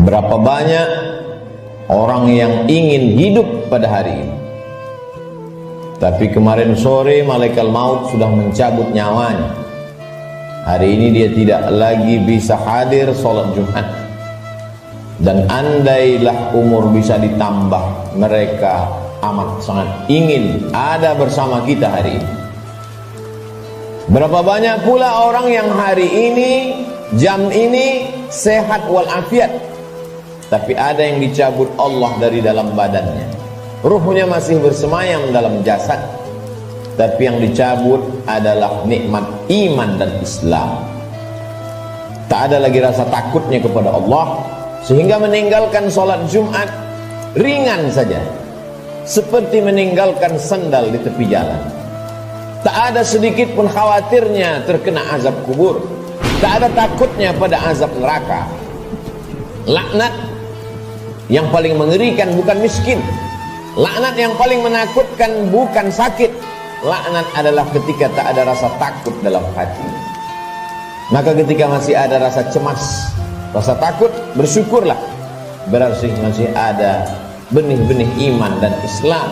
Berapa banyak orang yang ingin hidup pada hari ini, tapi kemarin sore malaikat maut sudah mencabut nyawanya. Hari ini dia tidak lagi bisa hadir sholat Jumat. Dan andailah umur bisa ditambah, mereka amat sangat ingin ada bersama kita hari ini. Berapa banyak pula orang yang hari ini, jam ini sehat walafiat, tapi ada yang dicabut Allah dari dalam badannya. Ruhnya masih bersemayam dalam jasad, tapi yang dicabut adalah nikmat iman dan Islam. Tak ada lagi rasa takutnya kepada Allah, sehingga meninggalkan sholat Jumat ringan saja, seperti meninggalkan sandal di tepi jalan. Tak ada sedikit pun khawatirnya terkena azab kubur, tak ada takutnya pada azab neraka. Laknat yang paling mengerikan bukan miskin, laknat yang paling menakutkan bukan sakit. Laknat adalah ketika tak ada rasa takut dalam hati. Maka ketika masih ada rasa cemas, rasa takut, bersyukurlah, berarti masih ada benih-benih iman dan Islam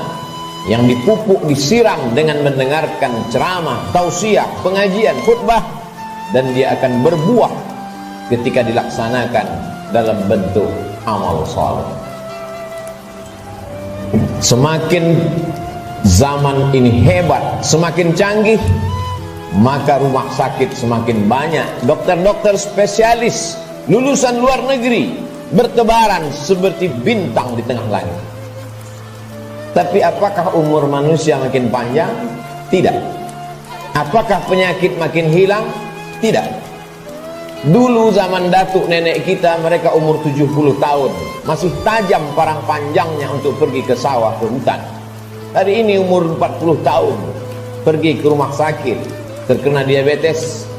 yang dipupuk, disiram dengan mendengarkan ceramah, tausiah, pengajian, khutbah, dan dia akan berbuah ketika dilaksanakan dalam bentuk amal saleh. Semakin zaman ini hebat, semakin canggih, maka rumah sakit semakin banyak, dokter-dokter spesialis lulusan luar negeri bertebaran seperti bintang di tengah langit. Tapi apakah umur manusia makin panjang? Tidak. Apakah penyakit makin hilang? Tidak. Dulu zaman datuk nenek kita, mereka umur 70 tahun, masih tajam parang panjangnya untuk pergi ke sawah, ke hutan. Hari ini umur 40 tahun, pergi ke rumah sakit, terkena diabetes,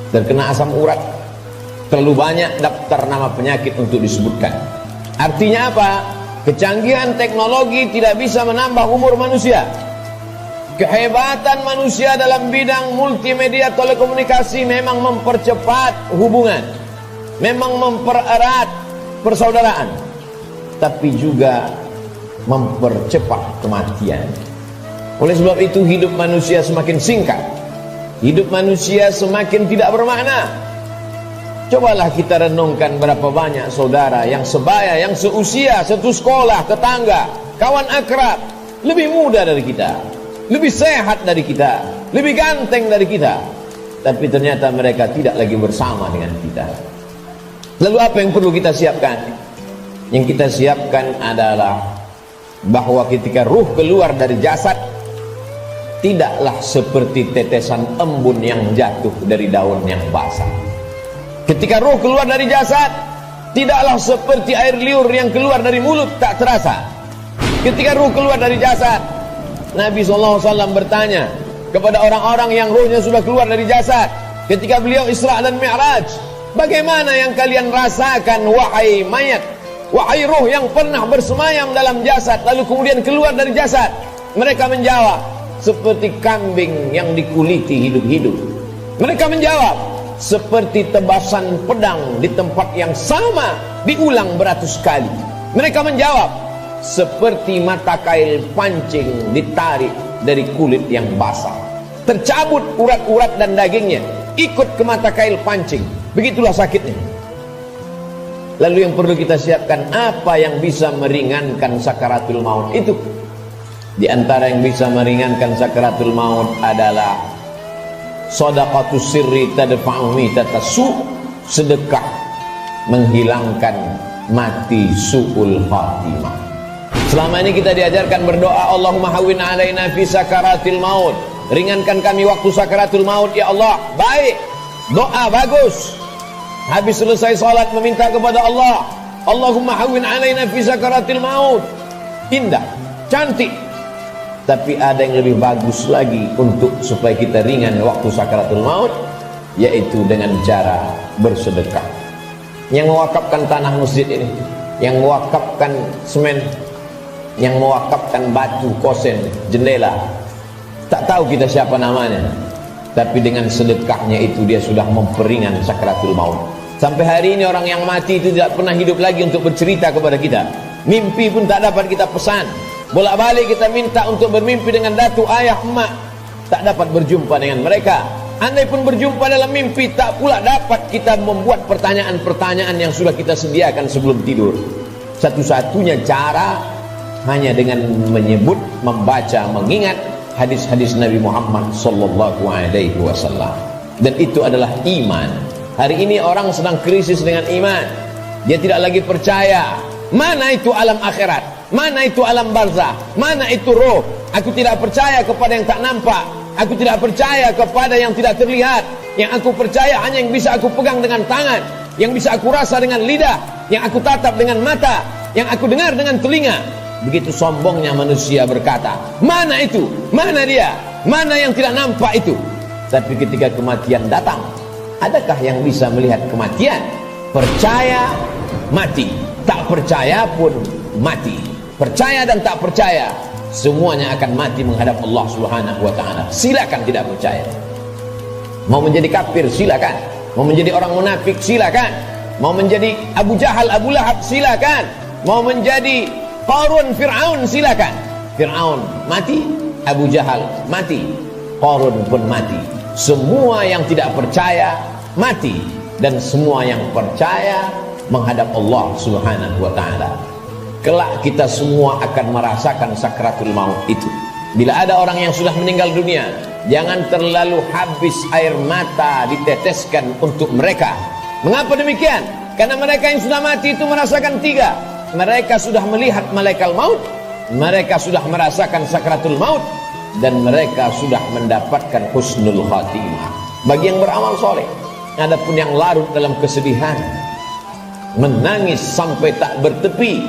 terkena asam urat. Terlalu banyak daftar nama penyakit untuk disebutkan. Artinya apa? Kecanggihan teknologi tidak bisa menambah umur manusia. Kehebatan manusia dalam bidang multimedia telekomunikasi memang mempercepat hubungan, memang mempererat persaudaraan, tapi juga mempercepat kematian. Oleh sebab itu hidup manusia semakin singkat, hidup manusia semakin tidak bermakna. Cobalah kita renungkan berapa banyak saudara yang sebaya, yang seusia, satu sekolah, tetangga, kawan akrab, lebih muda dari kita, lebih sehat dari kita, lebih ganteng dari kita, tapi ternyata mereka tidak lagi bersama dengan kita. Lalu apa yang perlu kita siapkan? Yang kita siapkan adalah bahwa ketika ruh keluar dari jasad, tidaklah seperti tetesan embun yang jatuh dari daun yang basah. Ketika ruh keluar dari jasad, tidaklah seperti air liur yang keluar dari mulut tak terasa. Ketika ruh keluar dari jasad, Nabi SAW bertanya kepada orang-orang yang ruhnya sudah keluar dari jasad ketika beliau Isra dan Mi'raj, bagaimana yang kalian rasakan wahai mayat, wahai ruh yang pernah bersemayam dalam jasad lalu kemudian keluar dari jasad? Mereka menjawab, seperti kambing yang dikuliti hidup-hidup. Mereka menjawab, seperti tebasan pedang di tempat yang sama diulang beratus kali. Mereka menjawab, seperti mata kail pancing ditarik dari kulit yang basah, tercabut urat-urat dan dagingnya ikut ke mata kail pancing. Begitulah sakitnya. Lalu yang perlu kita siapkan, apa yang bisa meringankan sakaratul maut itu? Di antara yang bisa meringankan sakaratul maut adalah shadaqatus sirri tadfa'u mitatas su', sedekah menghilangkan mati su'ul khatimah. Selama ini kita diajarkan berdoa, Allahumma hawwin alaina fi sakaratil maut, ringankan kami waktu sakaratul maut ya Allah. Baik, doa bagus. Habis selesai salat meminta kepada Allah, Allahumma hawwin alaina fi sakaratil maut. Indah, cantik. Tapi ada yang lebih bagus lagi untuk supaya kita ringan waktu sakaratul maut, yaitu dengan cara bersedekah. Yang mewakafkan tanah masjid ini, yang mewakafkan semen, yang mewakafkan batu, kosen, jendela, tak tahu kita siapa namanya, tapi dengan sedekahnya itu dia sudah memperingan sakaratul maut. Sampai hari ini orang yang mati itu tidak pernah hidup lagi untuk bercerita kepada kita. Mimpi pun tak dapat kita pesan. Bolak-balik kita minta untuk bermimpi dengan datuk, ayah, emak, tak dapat berjumpa dengan mereka. Andai pun berjumpa dalam mimpi, tak pula dapat kita membuat pertanyaan-pertanyaan yang sudah kita sediakan sebelum tidur. Satu-satunya cara hanya dengan menyebut, membaca, mengingat hadis-hadis Nabi Muhammad sallallahu alaihi wasallam. Dan itu adalah iman. Hari ini orang sedang krisis dengan iman. Dia tidak lagi percaya. Mana itu alam akhirat? Mana itu alam barzah? Mana itu roh? Aku tidak percaya kepada yang tak nampak. Aku tidak percaya kepada yang tidak terlihat. Yang aku percaya hanya yang bisa aku pegang dengan tangan, yang bisa aku rasa dengan lidah, yang aku tatap dengan mata, yang aku dengar dengan telinga. Begitu sombongnya manusia berkata, mana itu? Mana dia? Mana yang tidak nampak itu? Tapi ketika kematian datang, adakah yang bisa melihat kematian? Percaya, mati. Tak percaya pun mati. Percaya dan tak percaya, semuanya akan mati menghadap Allah Subhanahu wa ta'ala. Silakan tidak percaya. Mau menjadi kafir, silakan. Mau menjadi orang munafik, silakan. Mau menjadi Abu Jahal, Abu Lahab, silakan. Mau menjadi Qarun, Fir'aun, silakan. Fir'aun mati, Abu Jahal mati, Qarun pun mati. Semua yang tidak percaya mati, dan semua yang percaya menghadap Allah Subhanahu wa ta'ala. Kelak kita semua akan merasakan sakratul maut itu. Bila ada orang yang sudah meninggal dunia, jangan terlalu habis air mata diteteskan untuk mereka. Mengapa demikian? Karena mereka yang sudah mati itu merasakan tiga. Mereka sudah melihat malaikat maut, mereka sudah merasakan sakratul maut, dan mereka sudah mendapatkan husnul khatimah. Bagi yang beramal soleh, adapun yang larut dalam kesedihan, menangis sampai tak bertepi,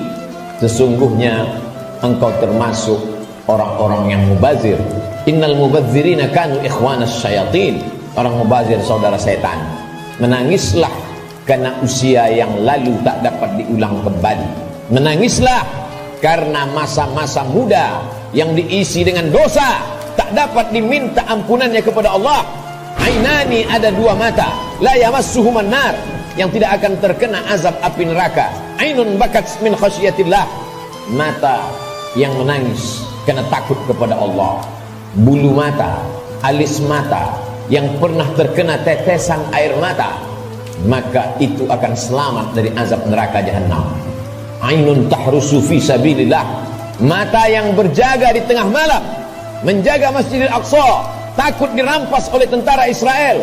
sesungguhnya engkau termasuk orang-orang yang mubazir. Innal mubazirina kanu ikhwanas syayatin. Orang mubazir saudara setan. Menangislah karena usia yang lalu tak dapat diulang kembali. Menangislah karena masa-masa muda yang diisi dengan dosa tak dapat diminta ampunannya kepada Allah. Ainani, ada dua mata, la yamassuhuman nar, yang tidak akan terkena azab api neraka. Ainun bakat min khasyatillah, mata yang menangis karena takut kepada Allah. Bulu mata, alis mata yang pernah terkena tetesan air mata, maka itu akan selamat dari azab neraka jahanam. Ainun tahrusu fi sabilillah, mata yang berjaga di tengah malam, menjaga Masjidil Aqsa, takut dirampas oleh tentara Israel.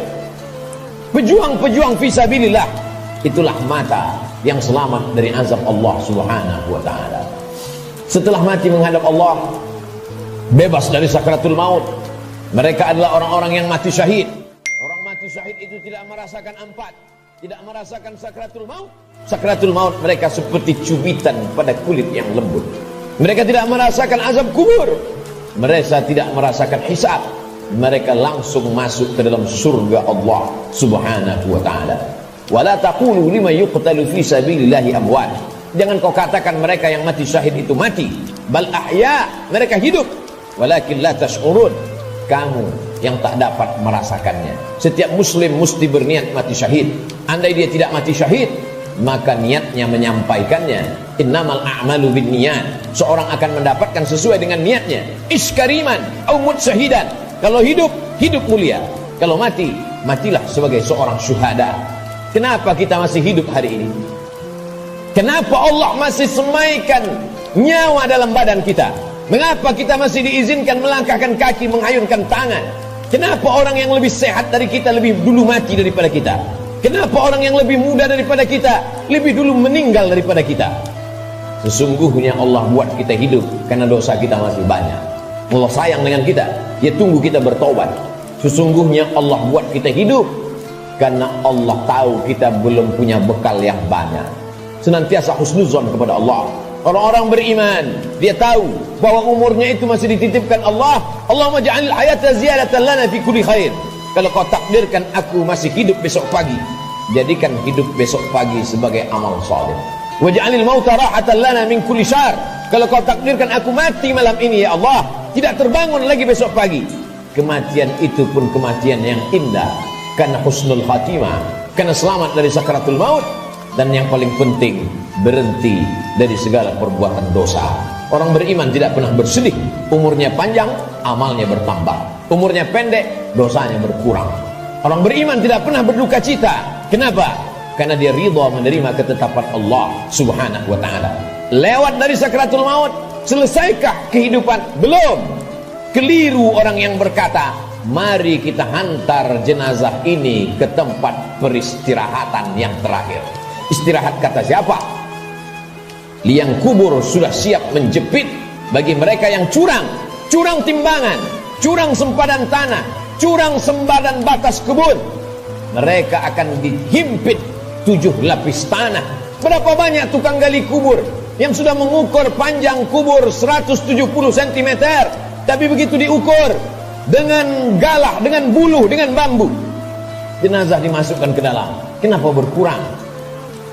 Pejuang-pejuang fi sabilillah, itulah mata yang selamat dari azab Allah Subhanahu wa ta'ala. Setelah mati menghadap Allah, bebas dari sakratul maut, mereka adalah orang-orang yang mati syahid. Orang mati syahid itu tidak merasakan empat, tidak merasakan sakratul maut. Sakratul maut mereka seperti cubitan pada kulit yang lembut. Mereka tidak merasakan azab kubur, mereka tidak merasakan hisab. Mereka langsung masuk ke dalam surga Allah Subhanahu wa ta'ala. Wala taqulu liman yuqtalu fi sabilillahi amwat. Jangan kau katakan mereka yang mati syahid itu mati. Bal ahya, mereka hidup. Walakin la tash'urun, kamu yang tak dapat merasakannya. Setiap muslim mesti berniat mati syahid. Andai dia tidak mati syahid, maka niatnya menyampaikannya. Innamal a'malu binniyat. Seorang akan mendapatkan sesuai dengan niatnya. Iskariman au mut syahidan. Kalau hidup, hidup mulia. Kalau mati, matilah sebagai seorang syuhada. Kenapa kita masih hidup hari ini? Kenapa Allah masih semaikan nyawa dalam badan kita? Mengapa kita masih diizinkan melangkahkan kaki, mengayunkan tangan? Kenapa orang yang lebih sehat dari kita lebih dulu mati daripada kita? Kenapa orang yang lebih muda daripada kita lebih dulu meninggal daripada kita? Sesungguhnya Allah buat kita hidup karena dosa kita masih banyak. Allah sayang dengan kita, Dia tunggu kita bertobat. Sesungguhnya Allah buat kita hidup karena Allah tahu kita belum punya bekal yang banyak. Senantiasa husnuzon kepada Allah. Orang-orang beriman, dia tahu bahwa umurnya itu masih dititipkan Allah. Allahumma ja'alil hayata ziyadatan lana fi kulli khair. Kalau kau takdirkan aku masih hidup besok pagi, jadikan hidup besok pagi sebagai amal saleh. Waj'alil mauta rahatan lana min kulli syarr. Kalau kau takdirkan aku mati malam ini ya Allah, tidak terbangun lagi besok pagi, kematian itu pun kematian yang indah karena husnul khatimah. karena selamat dari sakaratul maut. Dan yang paling penting, berhenti dari segala perbuatan dosa. Orang beriman tidak pernah bersedih. Umurnya panjang, amalnya bertambah. Umurnya pendek, dosanya berkurang. Orang beriman tidak pernah berduka cita. Kenapa? Karena dia ridha menerima ketetapan Allah subhanahu wa ta'ala. Lewat dari sakaratul maut, selesaikah kehidupan? Belum. Keliru orang yang berkata, mari kita hantar jenazah ini ke tempat peristirahatan yang terakhir. Istirahat kata siapa? Liang kubur sudah siap menjepit bagi mereka yang curang. Curang timbangan, curang sempadan tanah, curang sembadan batas kebun. Mereka akan dihimpit 7 lapis tanah. Berapa banyak tukang gali kubur yang sudah mengukur panjang kubur 170 cm, tapi begitu diukur dengan galah, dengan buluh, dengan bambu, jenazah dimasukkan ke dalam. Kenapa berkurang?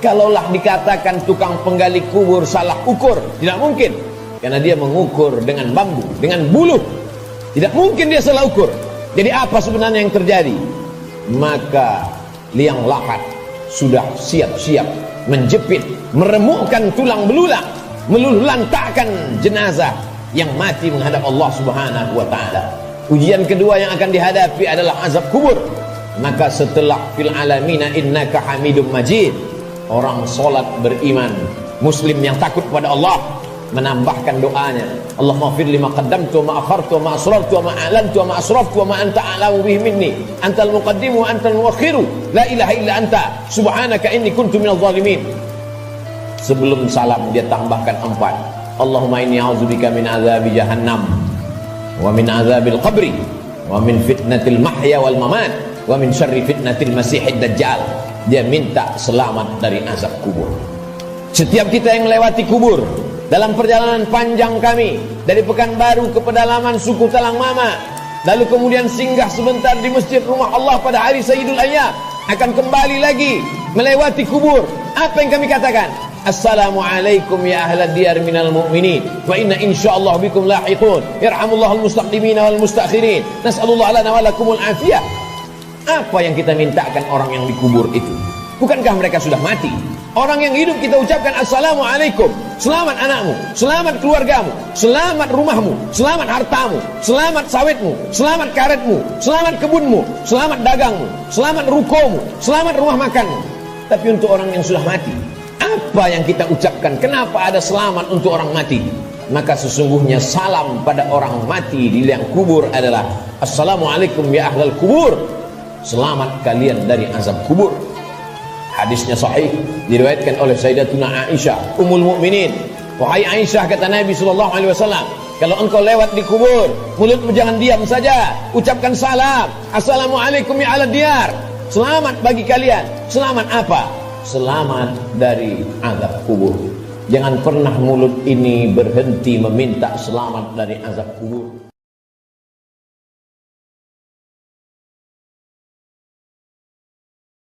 Kalaulah dikatakan tukang penggali kubur salah ukur, tidak mungkin, karena dia mengukur dengan bambu, dengan buluh. Tidak mungkin dia salah ukur. Jadi apa sebenarnya yang terjadi? Maka liang lahat sudah siap-siap menjepit, meremukkan tulang belulang, meluluhlantakkan jenazah yang mati menghadap Allah subhanahu wa ta'ala. Ujian kedua yang akan dihadapi adalah azab kubur. Maka setelah fil alamina innaka hamidum majid, orang solat beriman, muslim yang takut pada Allah, menambahkan doanya, Allahumma fir lima qaddamtu wa ma akhartu wa ma asrartu wa ma a'lantu wa ma asraftu wa ma anta a'lamu bihi minni antal muqaddimu wa antal muakhiru la ilaha illa anta subhanaka inni kuntu minadh dhalimin. Sebelum salam dia tambahkan 4, Allahumma inni a'udzubika min azabi jahannam wa min azabil qabri wa min fitnatil mahya wal mamat wa min syarri fitnatil masihid dajjal. Dia minta selamat dari azab kubur. Setiap kita yang melewati kubur dalam perjalanan panjang kami dari Pekanbaru ke pedalaman suku Talang Mama, lalu kemudian singgah sebentar di masjid rumah Allah pada hari Sayyidul Ayyam, akan kembali lagi melewati kubur. Apa yang kami katakan? Assalamualaikum ya ahlad diyar minal mu'minin wa inna insyaallah bikum lahiqun yarhamullahul mustaqdimin wal mustakhirin nas'alullah lana wa lakumul afiyah. Apa yang kita mintakan orang yang dikubur itu? Bukankah mereka sudah mati? Orang yang hidup kita ucapkan Assalamualaikum, selamat anakmu, selamat keluargamu, selamat rumahmu, selamat hartamu, selamat sawitmu, selamat karetmu, selamat kebunmu, selamat dagangmu, selamat rukomu, selamat rumah makanmu. Tapi untuk orang yang sudah mati, apa yang kita ucapkan? Kenapa ada selamat untuk orang mati? Maka sesungguhnya salam pada orang mati di liang kubur adalah Assalamualaikum ya ahlal kubur, selamat kalian dari azab kubur. Hadisnya sahih, diriwayatkan oleh Sayyidatuna Aisyah Ummul Mukminin. Wahai Aisyah, kata Nabi SAW, kalau engkau lewat di kubur, mulutmu jangan diam saja, ucapkan salam, Assalamualaikum ya ahlad diyar, selamat bagi kalian. Selamat apa? Selamat dari azab kubur. Jangan pernah mulut ini berhenti meminta selamat dari azab kubur.